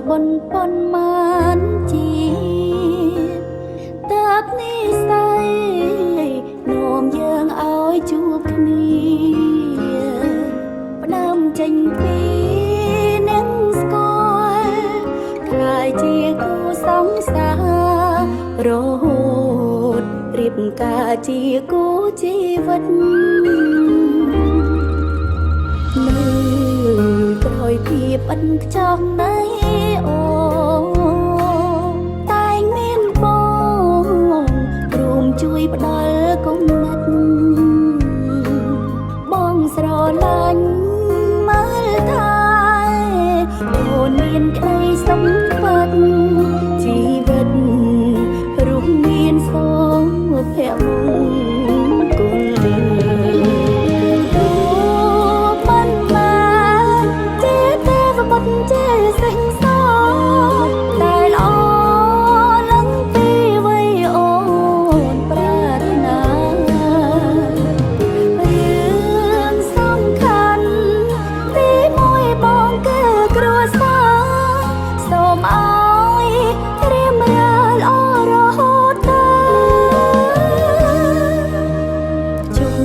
បនប៉ុនមានជាតើបនេះស្អីនោមយើងឲ្យជួបគ្នាផ្ដើមចេញពីនឹងស្គាល់ខ្លាយជាគូសង្សាររហូតរៀបការជាគូជីវិតនៅក្រោយភាពឥតខ្ចោះនៃអូតែងមានបងរួមជួយផ្ដល់គំនិតបងស្រឡាញ់មើលថាអូនមានក្តីសុខពិតជីវិតរួមមានសុភមង្គលជាសេះសតែល្អនឹងពីវ័យអូនប្រាថ្នារឿងសំខាន់ទីមួយបងគឺគ្រួសារសូមឲ្យត្រៀមរាល់ល្អរហូតដល់ជុំ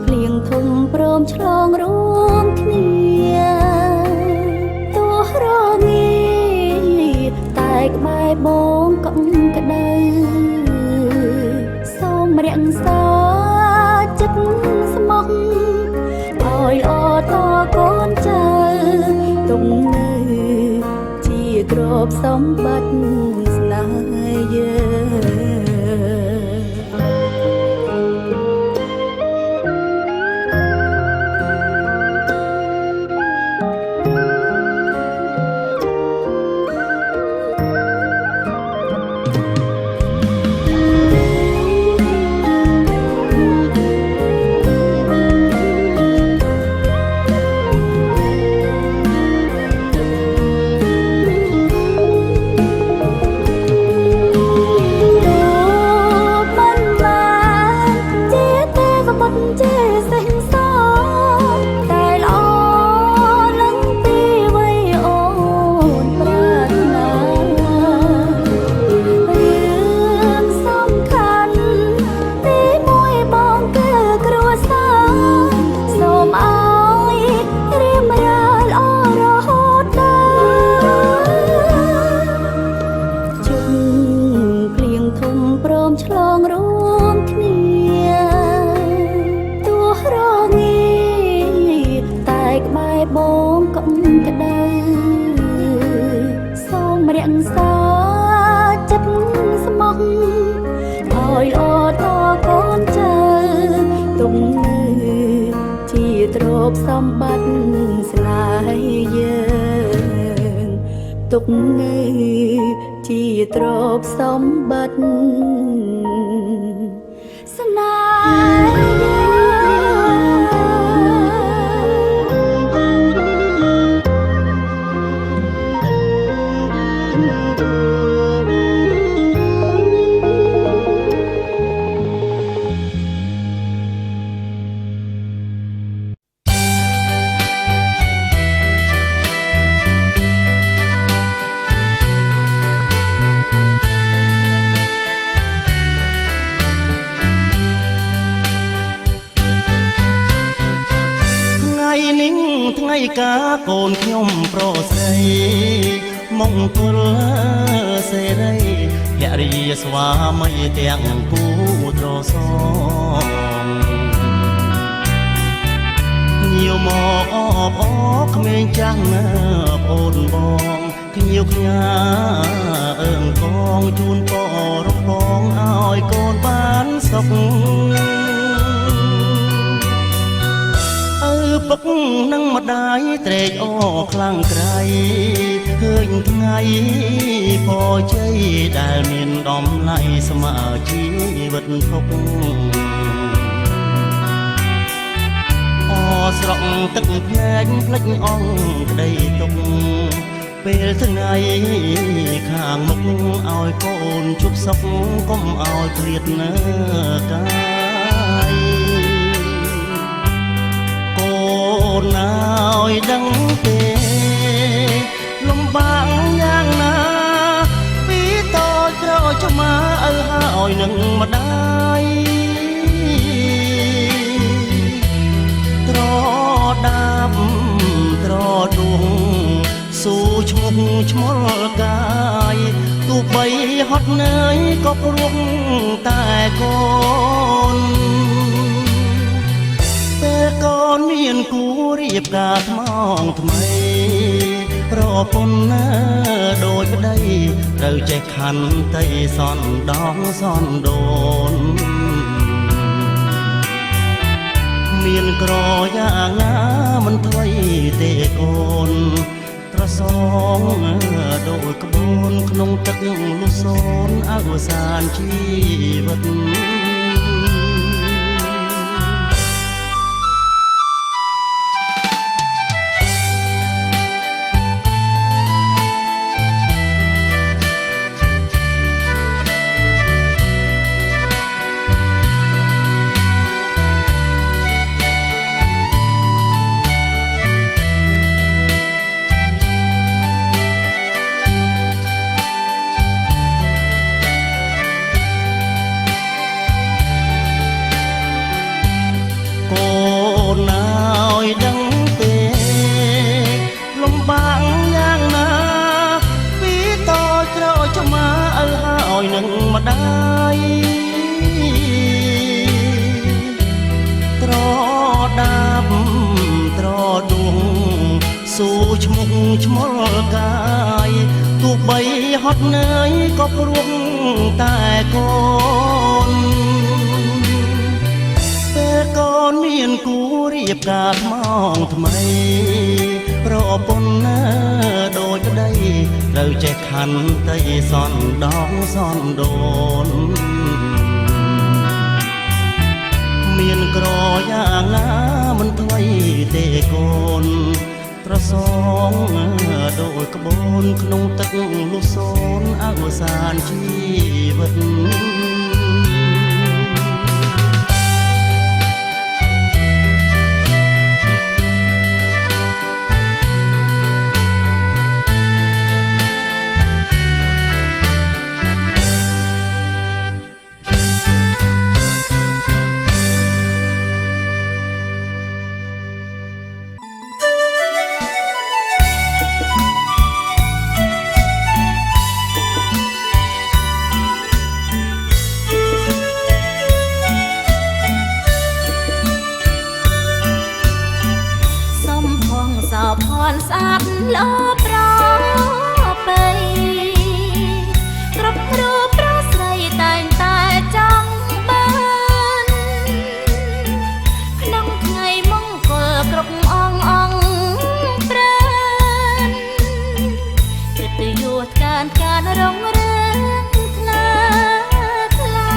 ភ្លៀងធំព្រមឆ្លងរួមគ្នាក្បែរបងកុំក្ដៅសូមរក្សាចិត្តស្មោះឲ្យល្អតកូនចៅទុំនៅជាទ្រព្យសម្បត្តិស្នេហ៍យើងឆ្លងរួមគ្នាទោះរងាតែក្បែរបងកុំក្ដៅសូមរក្សាចិត្តស្មោះឲ្យល្អតកូនចៅទុំនៅជាទ្រព្យសម្បត្តិស្នេហ៍យើងទុកនៅជាទ្រព្យសម្បត្តិស្នេហ៍ថ្ងៃការកូនខ្ញុំប្រុសស្រីមង្គលសេរីភរិយាស្វាមីទាំងគូត្រសងញៀវមកអបអរក្មេងចាំងប្អូនបងញៀវខ្ញាអើងកងជូនពររំបងឲ្យកូនបានសុខពុកនឹងម្ដាយត្រេកអរខ្លាំងក្រៃឃើញថ្ងៃពរជ័យដែលមានតម្លៃស្មើជីវិតទុកអស្រក់ទឹកភ្នែកភ្លេចអងក្ដីទុកពេលថ្ងៃខាងមុខឲ្យកូនជប់សុខកុំឲ្យឃ្លាតនៅកាយអូនឲ្យដឹងទេលំបាក យនឹងម្ដាយត្រដាប់ត្រដួងស៊ូឈ្មោះឈ្មោះកាយទោះបីហត់នឿយក៏ព្រោះតែកូនពេលកូនមានគូរៀបការថ្មងថ្មីប្រពន្ធដូចប្តីត្រូវចេះខន្តីសន់ដងសន់ដូនមានក្រយ៉ាងណាមិនថ្មីទេកូនត្រសងដូចក្បូនក្នុងទឹកលុសូនអវសានជីវិតនឹងម្ដាយត្រដាប់ត្រដួងស៊ូឈ្មោះឈ្មោះកាយទោះបីហត់នឿយក៏ព្រោះតែកូនពេលកូនមានគូរៀបការថ្មងថ្មីប្រពន្ធដូចប្តីត្រូវចេះខន្តីសន់ដងសន់ដូនមានក្រយ៉ាងណាមិនថ្មីទេកូនត្រសងដូចក្បូនក្នុងទឹកលុសូនអវសានជីវិតផនស្អាតលោប្របីគ្រប់រូបប្រុសស្រីតែងតែចង់បានក្នុងថ្ងៃមង្គលគ្រប់អងប្រានកិត្តិយសការរងរឿងថ្លាថ្លៃ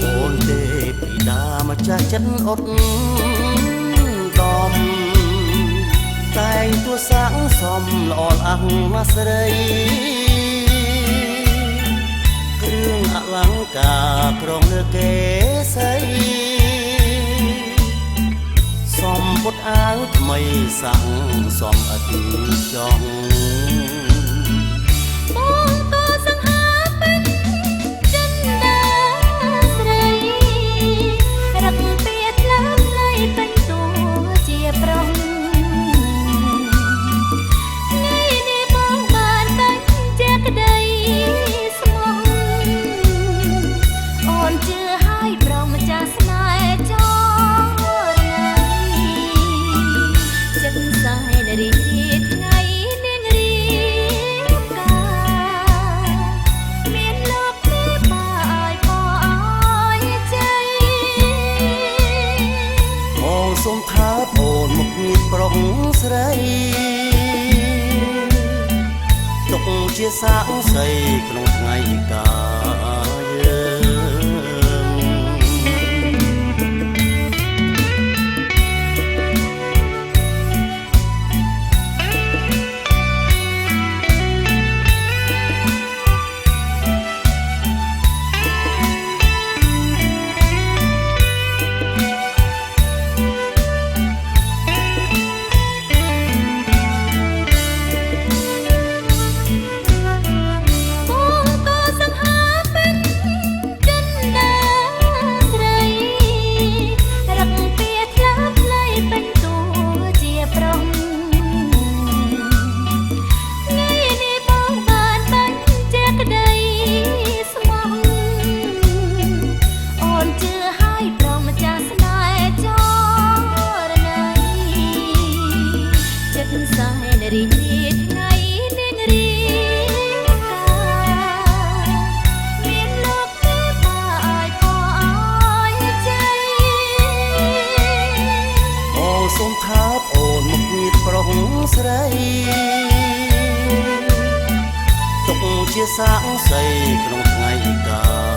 អូនទេពីដាម្ចាស់ចិនអត់ដំតែងទួសាំងសំល្អអង្មាស្រីគ្រឿងអលង្ការក្រុងលើកេសីសំពុតអាវថ្មីសាំងសំអត់ចង់បងក៏សង្ហាពេញចិនដាស្រីរកពីថ្លើមលៃពេញតួជាប្រុសក្តីស្មោះអូនជឿហើយប្រងម្ចាស់ស្នេហ៍ចរណៃចិត្តសាយនារីថ្ងៃនាងរៀបការមានលោកមេបាយបឲ្យใจអូសូមថាអូនមកមានប្រុសស្រីទុកជាសាក់សីក្នុងថ្ងៃកាបងក៏សង្ហា ជាសាក់សីក្នុងថ្ងៃកា